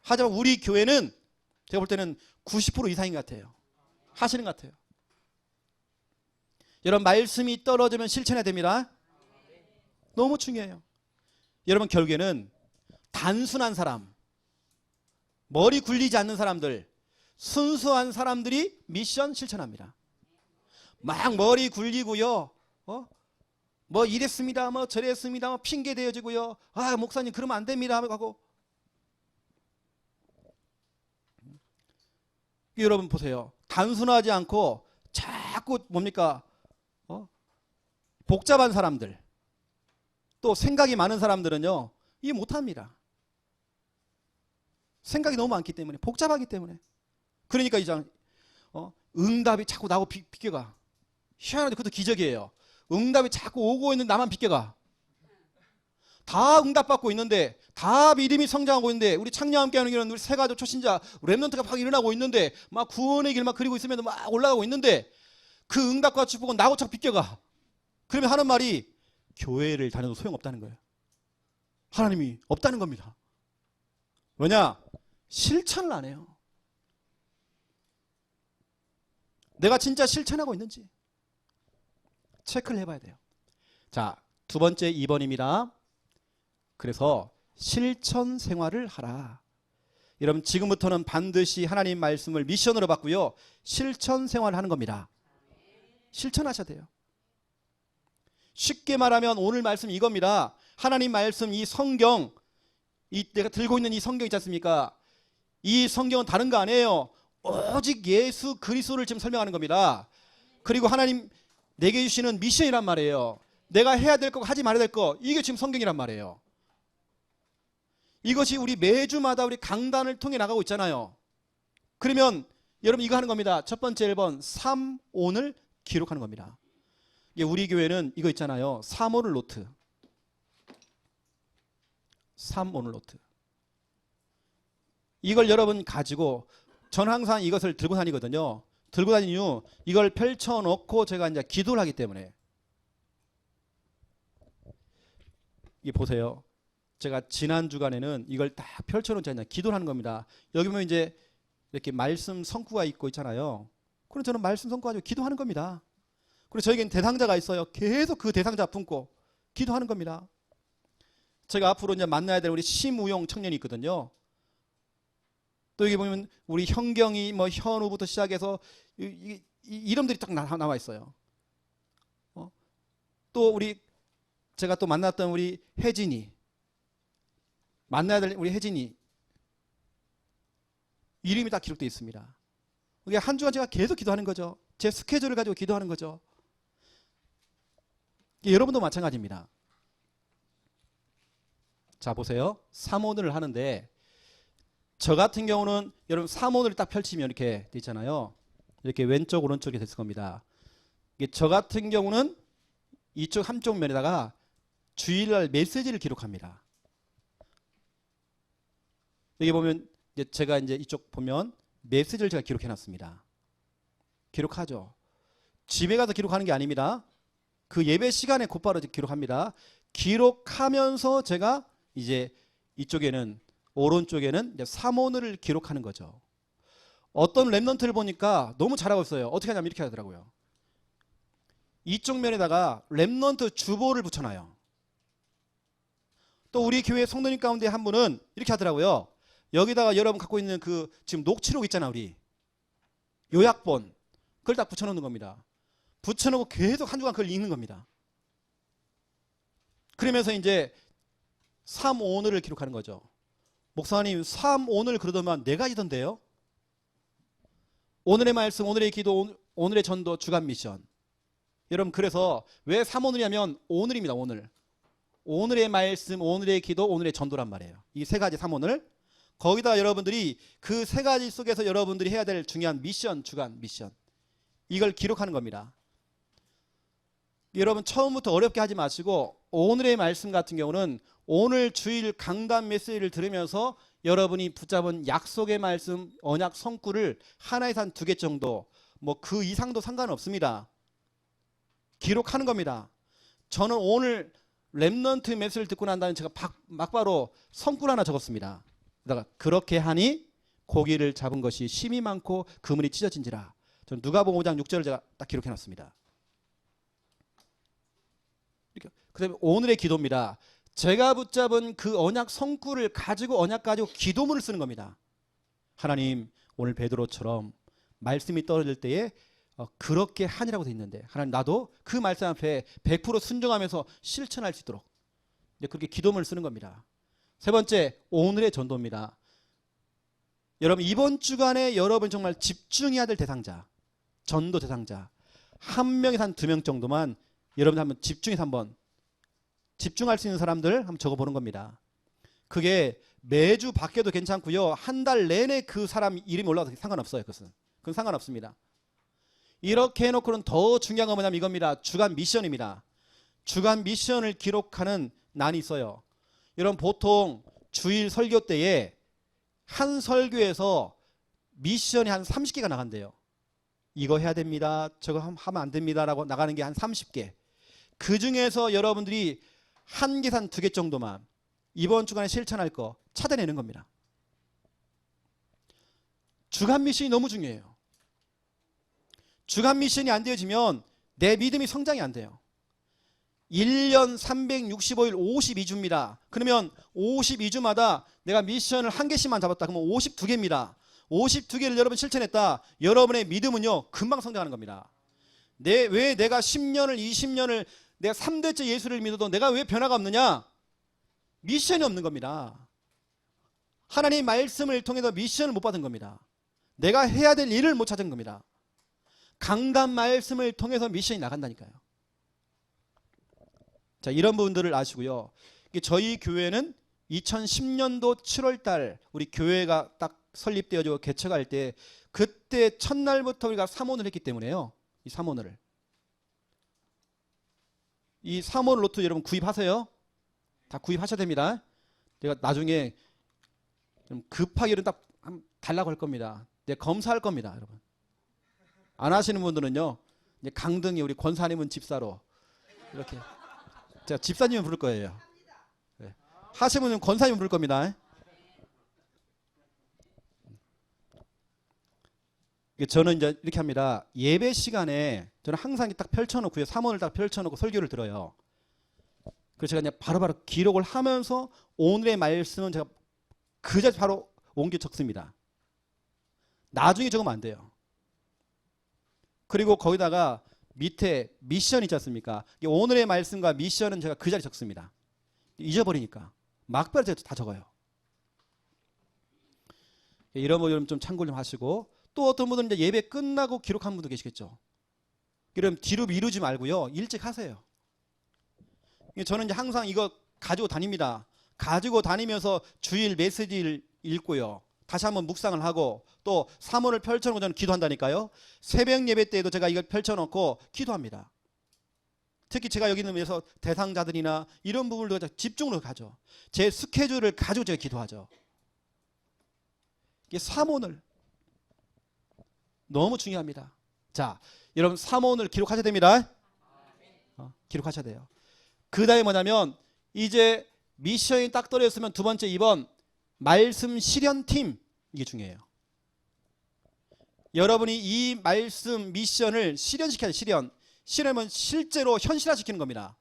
하지만 우리 교회는 제가 볼 때는 90% 이상인 것 같아요. 하시는 것 같아요. 여러분 말씀이 떨어지면 실천해야 됩니다. 너무 중요해요. 여러분 결국에는 단순한 사람, 머리 굴리지 않는 사람들, 순수한 사람들이 미션 실천합니다. 막 머리 굴리고요. 뭐 이랬습니다. 뭐 저랬습니다. 뭐 핑계 대어지고요. 아, 목사님 그러면 안 됩니다 하고. 여러분 보세요. 단순하지 않고 자꾸 뭡니까? 복잡한 사람들, 또 생각이 많은 사람들은요 이해 못합니다. 생각이 너무 많기 때문에, 복잡하기 때문에. 그러니까 이제 응답이 자꾸 나하고 비껴가. 희한한데 그것도 기적이에요. 응답이 자꾸 오고 있는데 나만 비껴가. 다 응답받고 있는데, 다 믿음이 성장하고 있는데, 우리 창녀 함께하는 교회는 우리 새가족 초신자 렘넌트가 막 일어나고 있는데, 막 구원의 길 막 그리고 있으면 막 올라가고 있는데, 그 응답과 축복은 나하고 자꾸 비껴가. 그러면 하는 말이 교회를 다녀도 소용없다는 거예요. 하나님이 없다는 겁니다. 왜냐? 실천을 안 해요. 내가 진짜 실천하고 있는지 체크를 해봐야 돼요. 자, 두 번째 2번입니다. 그래서 실천 생활을 하라. 여러분 지금부터는 반드시 하나님 말씀을 미션으로 받고요 실천 생활을 하는 겁니다. 실천하셔야 돼요. 쉽게 말하면 오늘 말씀 이겁니다. 하나님 말씀, 이 성경, 내가 들고 있는 이 성경 있지 않습니까? 이 성경은 다른 거 아니에요. 오직 예수 그리스도를 지금 설명하는 겁니다. 그리고 하나님 내게 주시는 미션이란 말이에요. 내가 해야 될 거, 하지 말아야 될 거, 이게 지금 성경이란 말이에요. 이것이 우리 매주마다 우리 강단을 통해 나가고 있잖아요. 그러면 여러분 이거 하는 겁니다. 첫 번째 1번 3온을 기록하는 겁니다. 우리 교회는 이거 있잖아요. 3온을 노트. 3온을 노트. 이걸 여러분 가지고, 저는 항상 이것을 들고 다니거든요. 들고 다닌 이유, 이걸 펼쳐놓고 제가 이제 기도를 하기 때문에. 이 보세요. 제가 지난 주간에는 이걸 딱 펼쳐놓지 않냐 기도를 하는 겁니다. 여기 보면 이제 이렇게 말씀 성구가 있고 있잖아요. 그럼 저는 말씀 성구 가지고 기도하는 겁니다. 그리고 저에겐 대상자가 있어요. 계속 그 대상자 품고 기도하는 겁니다. 제가 앞으로 이제 만나야 될 우리 심우용 청년이 있거든요. 또 여기 보면 우리 현경이 뭐 현우부터 시작해서 이름들이 딱 나와 있어요. 또 우리 제가 또 만났던 우리 혜진이, 만나야 될 우리 혜진이 이름이 다 기록되어 있습니다. 이게 한 주간 제가 계속 기도하는 거죠. 제 스케줄을 가지고 기도하는 거죠. 여러분도 마찬가지입니다. 자, 보세요. 삼오늘을 하는데 저 같은 경우는 여러분 삼오늘을 딱 펼치면 이렇게 돼 있잖아요. 이렇게 왼쪽 오른쪽이 됐을 겁니다. 저 같은 경우는 이쪽 한쪽 면에다가 주일날 메시지를 기록합니다. 여기 보면 제가 이제 이쪽 보면 메시지를 제가 기록해 놨습니다. 기록하죠. 집에 가서 기록하는 게 아닙니다. 그 예배 시간에 곧바로 기록합니다. 기록하면서 제가 이제 이쪽에는 오른쪽에는 이제 삼오늘을 기록하는 거죠. 어떤 랩런트를 보니까 너무 잘하고 있어요. 어떻게 하냐면 이렇게 하더라고요. 이쪽 면에다가 랩런트 주보를 붙여놔요. 또 우리 교회 성도님 가운데 한 분은 이렇게 하더라고요. 여기다가 여러분 갖고 있는 그 지금 녹취록 있잖아, 우리 요약본, 그걸 딱 붙여놓는 겁니다. 붙여놓고 계속 한 주간 그걸 읽는 겁니다. 그러면서 이제 3, 5늘을 기록하는 거죠. 목사님 3, 5늘 그러더만 4가지던데요. 오늘의 말씀, 오늘의 기도, 오늘의 전도, 주간 미션. 여러분 그래서 왜 3, 5늘이냐면 오늘입니다. 오늘. 오늘의 말씀, 오늘의 기도, 오늘의 전도란 말이에요. 이 3가지 3, 5늘. 거기다 여러분들이 그 3가지 속에서 여러분들이 해야 될 중요한 미션, 주간 미션. 이걸 기록하는 겁니다. 여러분 처음부터 어렵게 하지 마시고 오늘의 말씀 같은 경우는 오늘 주일 강단 메시지를 들으면서 여러분이 붙잡은 약속의 말씀, 언약 성구를 하나에서 한 2개 정도, 뭐 그 이상도 상관없습니다. 기록하는 겁니다. 저는 오늘 랩넌트 메시지를 듣고 난 다음에 제가 막바로 성구를 하나 적었습니다. 그렇게 하니 고기를 잡은 것이 심이 많고 그물이 찢어진지라. 저는 누가복음 5장 6절을 제가 딱 기록해 놨습니다. 그 다음에 오늘의 기도입니다. 제가 붙잡은 그 언약 성구를 가지고 언약 가지고 기도문을 쓰는 겁니다. 하나님 오늘 베드로처럼 말씀이 떨어질 때에 그렇게 하니라고 돼 있는데 하나님 나도 그 말씀 앞에 100% 순종하면서 실천할 수 있도록 그렇게 기도문을 쓰는 겁니다. 세 번째 오늘의 전도입니다. 여러분 이번 주간에 여러분 정말 집중해야 될 대상자, 전도 대상자 한 명에서 한 2명 정도만 여러분 한번 집중해서 한번 집중할 수 있는 사람들 한번 적어보는 겁니다. 그게 매주 바뀌어도 괜찮고요. 한 달 내내 그 사람 이름이 올라가도 상관없어요. 그건 상관없습니다. 이렇게 해놓고는 더 중요한 건 뭐냐면 이겁니다. 주간 미션입니다. 주간 미션을 기록하는 난이 있어요. 여러분 보통 주일 설교 때에 한 설교에서 미션이 한 30개가 나간대요. 이거 해야 됩니다. 저거 하면 안 됩니다. 라고 나가는 게 한 30개. 그 중에서 여러분들이 1개, 한 2개 정도만 이번 주간에 실천할 거 찾아내는 겁니다. 주간 미션이 너무 중요해요. 주간 미션이 안 되어지면 내 믿음이 성장이 안 돼요. 1년 365일 52주입니다. 그러면 52주마다 내가 미션을 1개씩만 잡았다. 그러면 52개입니다. 52개를 여러분 실천했다. 여러분의 믿음은요 금방 성장하는 겁니다. 왜 내가 10년을 20년을 내가 3대째 예수를 믿어도 내가 왜 변화가 없느냐? 미션이 없는 겁니다. 하나님의 말씀을 통해서 미션을 못 받은 겁니다. 내가 해야 될 일을 못 찾은 겁니다. 강단 말씀을 통해서 미션이 나간다니까요. 자, 이런 부분들을 아시고요. 저희 교회는 2010년도 7월달 우리 교회가 딱 설립되어지고 개척할 때 그때 첫날부터 우리가 삼원을 했기 때문에요. 이 삼원을. 이 삼원 노트 여러분 구입하세요. 다 구입하셔야 됩니다. 제가 나중에 좀 급하게 딱 달라고 할 겁니다. 내가 검사할 겁니다, 여러분. 안 하시는 분들은요, 이제 강등이 우리 권사님은 집사로 이렇게 제가 집사님은 부를 거예요. 네. 하시는 분은 권사님 부를 겁니다. 저는 이제 이렇게 합니다. 예배 시간에 저는 항상 딱 펼쳐놓고요. 3원을 딱 펼쳐놓고 설교를 들어요. 그래서 제가 그냥 바로바로 기록을 하면서 오늘의 말씀은 제가 그 자리에 바로 옮겨 적습니다. 나중에 적으면 안 돼요. 그리고 거기다가 밑에 미션 있지 않습니까? 오늘의 말씀과 미션은 제가 그 자리에 적습니다. 잊어버리니까. 막바로 제가 다 적어요. 이런 거 좀 참고 좀 하시고, 또 어떤 분들은 이제 예배 끝나고 기록한 분도 계시겠죠. 그럼 뒤로 미루지 말고요, 일찍 하세요. 저는 이제 항상 이거 가지고 다닙니다. 가지고 다니면서 주일 메시지를 읽고요, 다시 한번 묵상을 하고, 또 사문을 펼쳐놓고 저는 기도한다니까요. 새벽 예배 때에도 제가 이걸 펼쳐놓고 기도합니다. 특히 제가 여기 있는 데서 대상자들이나 이런 부분을 집중으로 가죠. 제 스케줄을 가지고 제가 기도하죠. 이게 사문을 너무 중요합니다. 자, 여러분 사문을 기록하셔야 됩니다. 기록하셔야 돼요. 그 다음에 뭐냐면, 이제 미션이 딱 떨어졌으면 두 번째 2번 말씀 실현팀, 이게 중요해요. 여러분이 이 말씀 미션을 실현시켜야 돼요. 실현하면 실제로 현실화시키는 겁니다.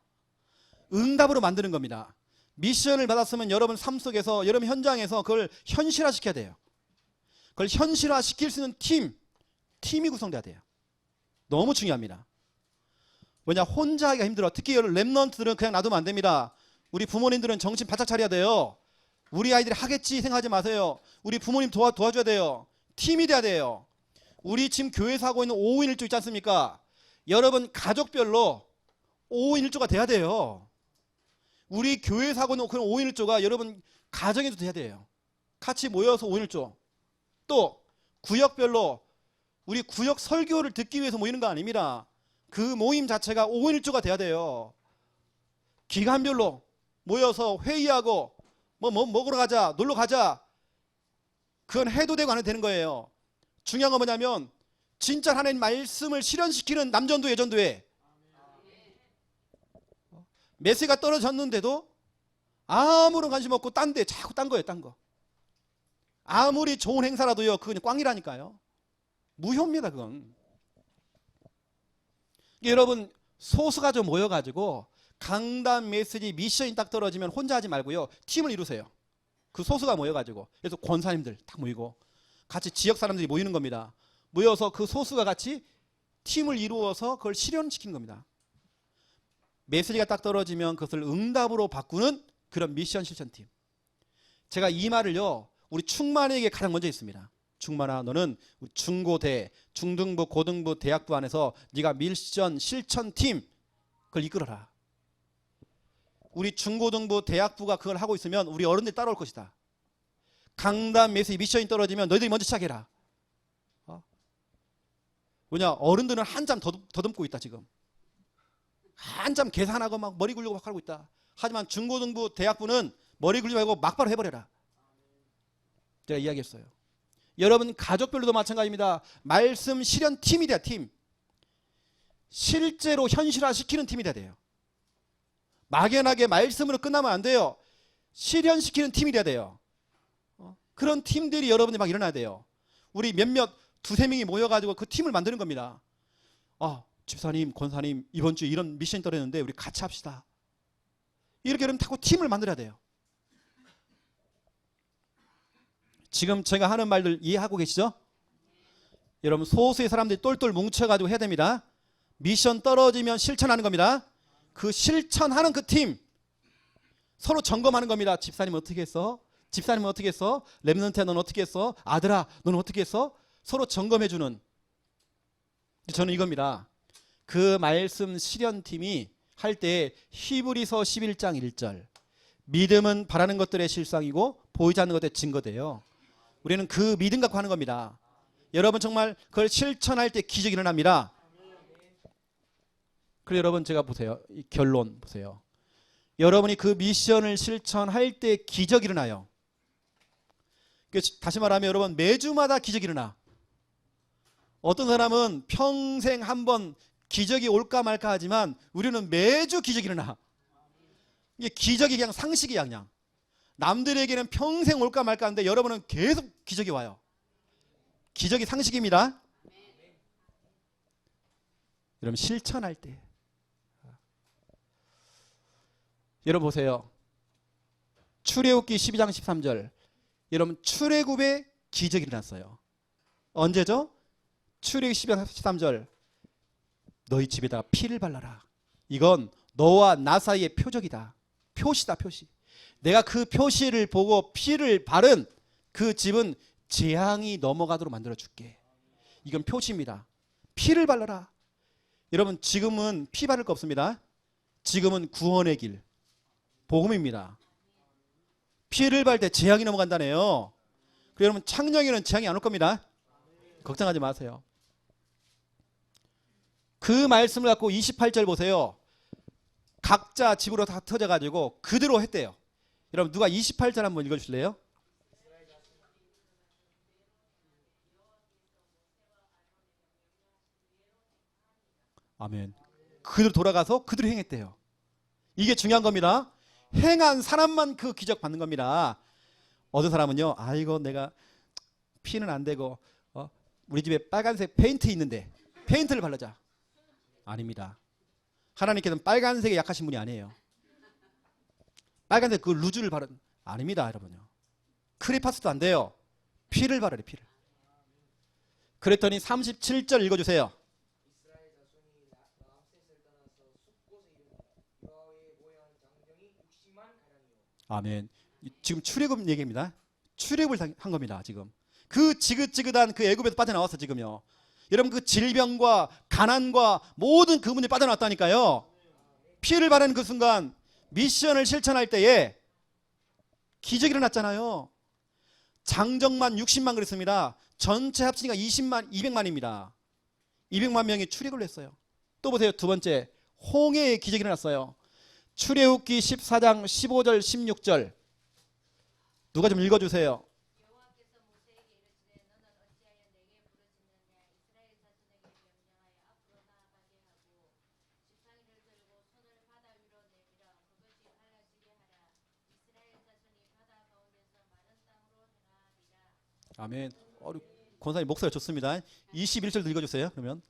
응답으로 만드는 겁니다. 미션을 받았으면 여러분 삶 속에서, 여러분 현장에서 그걸 현실화시켜야 돼요. 그걸 현실화시킬 수 있는 팀이 구성돼야 돼요. 너무 중요합니다. 뭐냐, 혼자 하기가 힘들어. 특히 랩런트들은 그냥 놔두면 안 됩니다. 우리 부모님들은 정신 바짝 차려야 돼요. 우리 아이들이 하겠지 생각하지 마세요. 우리 부모님 도와줘야 돼요. 팀이 돼야 돼요. 우리 지금 교회에서 하고 있는 5인 1조 있지 않습니까? 여러분 가족별로 5인 1조가 돼야 돼요. 우리 교회에서 하고 있는 그런 5인 1조가 여러분 가정에도 돼야 돼요. 같이 모여서 5인 1조. 또 구역별로 우리 구역 설교를 듣기 위해서 모이는 거 아닙니다. 그 모임 자체가 5인 1조가 돼야 돼요. 기간별로 모여서 회의하고 뭐 먹으러 가자, 놀러 가자, 그건 해도 되고 안 해도 되는 거예요. 중요한 건 뭐냐면, 진짜 하나님 말씀을 실현시키는 남전도 예전도에 메시가 떨어졌는데도 아무런 관심 없고 자꾸 딴 거예요. 딴 거. 아무리 좋은 행사라도요, 그건 꽝이라니까요. 무효입니다, 그건. 여러분, 소수가 좀 모여가지고 강단 메시지 미션이 딱 떨어지면 혼자 하지 말고요, 팀을 이루세요. 그 소수가 모여가지고, 그래서 권사님들 딱 모이고 같이 지역 사람들이 모이는 겁니다. 모여서 그 소수가 같이 팀을 이루어서 그걸 실현시키는 겁니다. 메시지가 딱 떨어지면 그것을 응답으로 바꾸는 그런 미션 실천팀. 제가 이 말을요, 우리 충만에게 가장 먼저 했습니다. 충만아, 너는 중고대, 중등부, 고등부, 대학부 안에서 네가 미션 실천팀 그걸 이끌어라. 우리 중고등부, 대학부가 그걸 하고 있으면 우리 어른들이 따라올 것이다. 강단 메시지 미션이 떨어지면 너희들이 먼저 시작해라. 뭐냐, 어른들은 한참 더듬고 있다 지금. 한참 계산하고 막 머리 굴리고 막 하고 있다. 하지만 중고등부, 대학부는 머리 굴리지 말고 막바로 해버려라. 제가 이야기했어요. 여러분 가족별로도 마찬가지입니다. 말씀 실현 팀이 돼야 팀. 실제로 현실화시키는 팀이 돼야 돼요. 막연하게 말씀으로 끝나면 안 돼요. 실현시키는 팀이 돼야 돼요. 그런 팀들이 여러분이 막 일어나야 돼요. 우리 몇몇 두세 명이 모여가지고 그 팀을 만드는 겁니다. 집사님, 권사님, 이번 주에 이런 미션이 떨어졌는데 우리 같이 합시다. 이렇게 여러분 타고 팀을 만들어야 돼요. 지금 제가 하는 말들 이해하고 계시죠? 여러분 소수의 사람들이 똘똘 뭉쳐가지고 해야 됩니다. 미션 떨어지면 실천하는 겁니다. 그 실천하는 그 팀 서로 점검하는 겁니다. 집사님 어떻게 했어? 집사님은 어떻게 했어? 랩런트야 넌 어떻게 했어? 아들아 넌 어떻게 했어? 서로 점검해주는, 저는 이겁니다. 그 말씀 실현팀이 할 때 히브리서 11장 1절 믿음은 바라는 것들의 실상이고 보이지 않는 것들의 증거돼요. 우리는 그 믿음 갖고 하는 겁니다. 여러분 정말 그걸 실천할 때 기적이 일어납니다. 그래서 여러분 제가 보세요. 이 결론 보세요. 여러분이 그 미션을 실천할 때 기적이 일어나요. 다시 말하면 여러분 매주마다 기적이 일어나. 어떤 사람은 평생 한번 기적이 올까 말까 하지만 우리는 매주 기적이 일어나. 이게 기적이 그냥 상식이야. 그냥 남들에게는 평생 올까 말까 하는데 여러분은 계속 기적이 와요. 기적이 상식입니다. 여러분 실천할 때 여러분 보세요. 출애굽기 12장 13절 여러분 출애굽에 기적이 일어났어요. 언제죠? 출애굽기 12장 13절 너희 집에다가 피를 발라라. 이건 너와 나 사이의 표적이다. 표시다 표시. 내가 그 표시를 보고 피를 바른 그 집은 재앙이 넘어가도록 만들어 줄게. 이건 표시입니다. 피를 발라라. 여러분 지금은 피 바를 거 없습니다. 지금은 구원의 길, 복음입니다. 피를 바를 때 재앙이 넘어간다네요. 그리고 여러분 창녕에는 재앙이 안 올 겁니다. 걱정하지 마세요. 그 말씀을 갖고 28절 보세요. 각자 집으로 다 터져가지고 그대로 했대요. 여러분 누가 28절 한번 읽어주실래요? 아멘. 그대로 돌아가서 그대로 행했대요. 이게 중요한 겁니다. 행한 사람만 그 기적 받는 겁니다. 어떤 사람은요, 아이고 내가 피는 안 되고 우리 집에 빨간색 페인트 있는데 페인트를 바르자. 아닙니다. 하나님께서는 빨간색에 약하신 분이 아니에요. 빨간색 그 루즈를 바른 아닙니다, 여러분요. 크리파스도 안 돼요. 피를 바르래, 피를. 그랬더니 37절 읽어주세요. 아멘. 지금 출애굽 얘기입니다. 출애굽을 한 겁니다. 지금 그 지긋지긋한 그 애굽에서 빠져나왔어 지금요. 여러분 그 질병과 가난과 모든 그 문제 빠져나왔다니까요. 피를 바르는 그 순간 미션을 실천할 때에 기적이 일어났잖아요. 장정만 60만 그랬습니다. 전체 합치니까 200만입니다. 200만 명이 출애굽을 했어요. 또 보세요. 두 번째 홍해의 기적이 일어났어요. 출애굽기 14장 15절 16절 누가 좀 읽어주세요. 아멘. 권사님 목소리가 좋습니다. 21절 읽어주세요. 그러면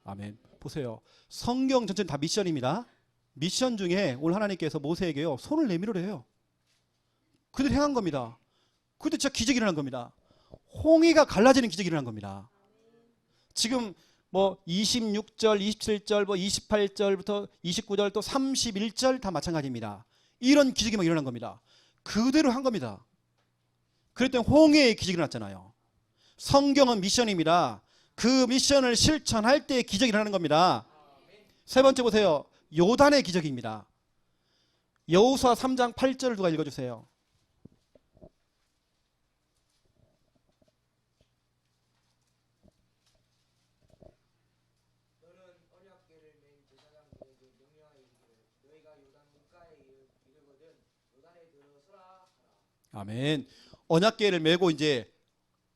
아멘. 보세요. 성경 전체는 다 미션입니다. 미션 중에 오늘 하나님께서 모세에게요 손을 내밀으래요. 그들이 행한 겁니다. 그때 진짜 기적이 일어난 겁니다. 홍해가 갈라지는 기적이 일어난 겁니다. 지금 뭐 26절, 27절, 뭐 28절부터 29절 또 31절 다 마찬가지입니다. 이런 기적이 막 일어난 겁니다. 그대로 한 겁니다. 그랬더니 홍해의 기적이 일어났잖아요. 성경은 미션입니다. 그 미션을 실천할 때 기적이 일어나는 겁니다. 세 번째 보세요. 요단의 기적입니다. 여호수아 3장 8절을 누가 읽어주세요. 아멘. 언약궤를 메고 이제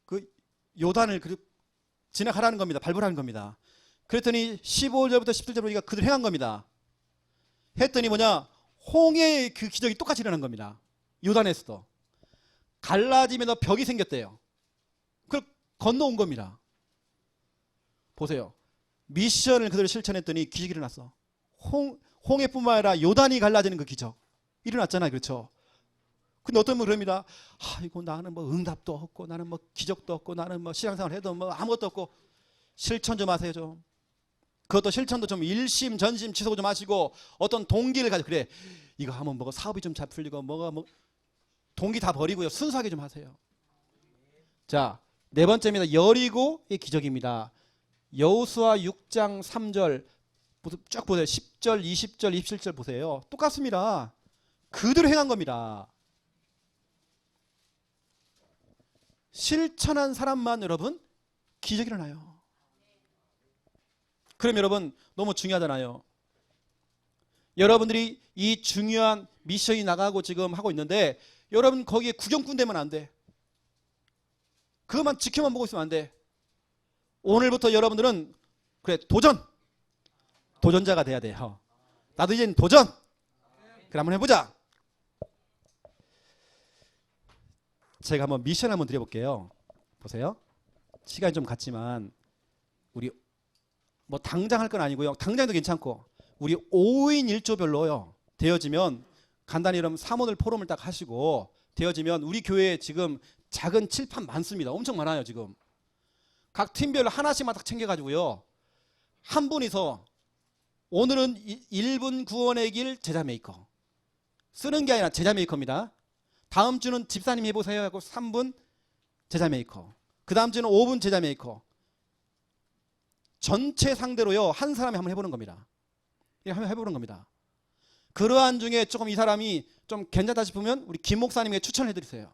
그 요단을 지나가라는 겁니다. 밟으라는 겁니다. 그랬더니 15절부터 17절 보니까 그들 행한 겁니다. 했더니 뭐냐? 홍해의 그 기적이 똑같이 일어난 겁니다. 요단에서도 갈라지면서 벽이 생겼대요. 그걸 건너온 겁니다. 보세요. 미션을 그대로 실천했더니 기적이 일어났어. 홍해뿐만 아니라 요단이 갈라지는 그 기적 일어났잖아요. 그렇죠? 근데 어떤 분은 그럽니다. 아이고 나는 뭐 응답도 없고 나는 뭐 기적도 없고 나는 뭐 신앙생활 해도 뭐 아무것도 없고. 실천 좀 하세요 좀. 그것도 실천도 좀 일심전심 지속 좀 하시고 어떤 동기를 가지고 그래 이거 하면 뭐가 사업이 좀 잘 풀리고 뭐가 뭐 동기 다 버리고요 순수하게 좀 하세요. 자, 네 번째입니다. 여리고의 기적입니다. 여호수아 6장 3절 쭉 보세요. 10절 20절 27절 보세요. 똑같습니다. 그대로 행한 겁니다. 실천한 사람만 여러분 기적이 일어나요. 그럼 여러분 너무 중요하잖아요. 여러분들이 이 중요한 미션이 나가고 지금 하고 있는데 여러분 거기에 구경꾼 되면 안 돼. 그것만 지켜만 보고 있으면 안 돼. 오늘부터 여러분들은 그래 도전자가 돼야 돼요. 나도 이제 도전. 그래 한번 해보자. 제가 한번 미션 한번 드려볼게요. 보세요. 시간이 좀 갔지만 우리 뭐 당장 할 건 아니고요. 당장도 괜찮고 우리 5인 1조별로요. 되어지면 간단히 이런 사모들 포럼을 딱 하시고 되어지면 우리 교회에 지금 작은 칠판 많습니다. 엄청 많아요 지금. 각 팀별로 하나씩만 딱 챙겨가지고요. 한 분이서 오늘은 1분 구원의 길 제자 메이커. 쓰는 게 아니라 제자 메이커입니다. 다음 주는 집사님 해보세요 하고 3분 제자 메이커. 그 다음 주는 5분 제자 메이커. 전체 상대로요. 한 사람이 한번 해보는 겁니다. 한번 해보는 겁니다. 그러한 중에 조금 이 사람이 좀 괜찮다 싶으면 우리 김 목사님에게 추천해 드리세요.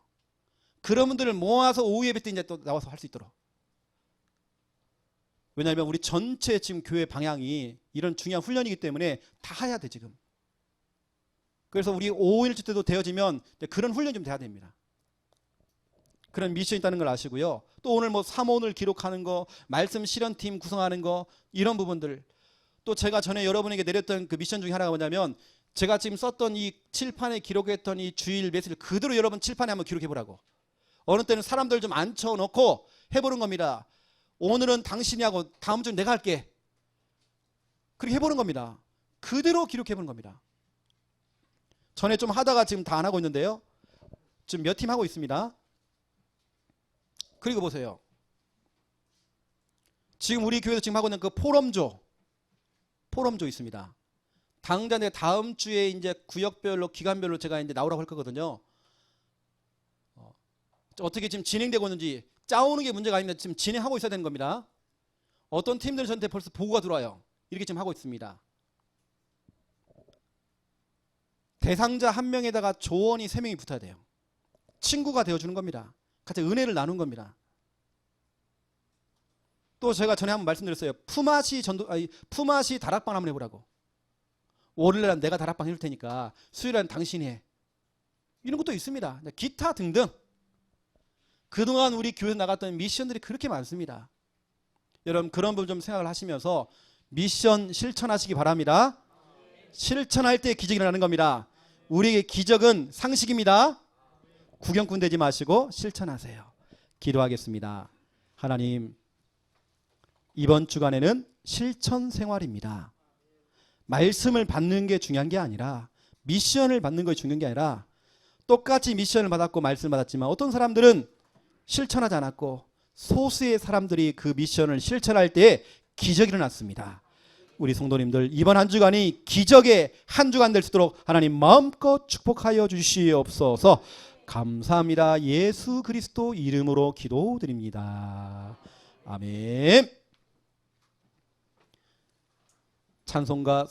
그런 분들을 모아서 오후 예배 때 이제 또 나와서 할 수 있도록. 왜냐하면 우리 전체 지금 교회 방향이 이런 중요한 훈련이기 때문에 다 해야 돼 지금. 그래서 우리 5일주 때도 되어지면 그런 훈련이 좀 돼야 됩니다. 그런 미션이 있다는 걸 아시고요. 또 오늘 뭐 사모를 기록하는 거, 말씀 실현팀 구성하는 거 이런 부분들. 또 제가 전에 여러분에게 내렸던 그 미션 중에 하나가 뭐냐면 제가 지금 썼던 이 칠판에 기록했던 이 주일 메시지를 그대로 여러분 칠판에 한번 기록해 보라고. 어느 때는 사람들 좀 앉혀놓고 해보는 겁니다. 오늘은 당신이 하고 다음 주는 내가 할게. 그렇게 해보는 겁니다. 그대로 기록해보는 겁니다. 전에 좀 하다가 지금 다 안 하고 있는데요. 지금 몇 팀 하고 있습니다. 그리고 보세요. 지금 우리 교회에서 지금 하고 있는 그 포럼조 있습니다. 당장 다음 주에 이제 구역별로 기간별로 제가 이제 나오라고 할 거거든요. 어떻게 지금 진행되고 있는지 짜오는 게 문제가 아닙니다. 지금 진행하고 있어야 되는 겁니다. 어떤 팀들은 저한테 벌써 보고가 들어와요. 이렇게 지금 하고 있습니다. 대상자 한 명에다가 조언이 3명이 붙어야 돼요. 친구가 되어주는 겁니다. 같이 은혜를 나눈 겁니다. 또 제가 전에 한번 말씀드렸어요. 품앗이 다락방 한번 해보라고. 월요일날 내가 다락방 해줄 테니까 수요일날 당신이 해. 이런 것도 있습니다. 기타 등등. 그동안 우리 교회 나갔던 미션들이 그렇게 많습니다. 여러분 그런 부분 좀 생각을 하시면서 미션 실천하시기 바랍니다. 실천할 때 기적이 일어나는 겁니다. 우리에게 기적은 상식입니다. 구경꾼 되지 마시고 실천하세요. 기도하겠습니다. 하나님, 이번 주간에는 실천 생활입니다. 말씀을 받는 게 중요한 게 아니라 미션을 받는 것이 중요한 게 아니라 똑같이 미션을 받았고 말씀을 받았지만 어떤 사람들은 실천하지 않았고 소수의 사람들이 그 미션을 실천할 때 기적이 일어났습니다. 우리 성도님들 이번 한 주간이 기적의 한 주간 될 수 있도록 하나님 마음껏 축복하여 주시옵소서. 감사합니다. 예수 그리스도 이름으로 기도드립니다. 아멘. 찬송가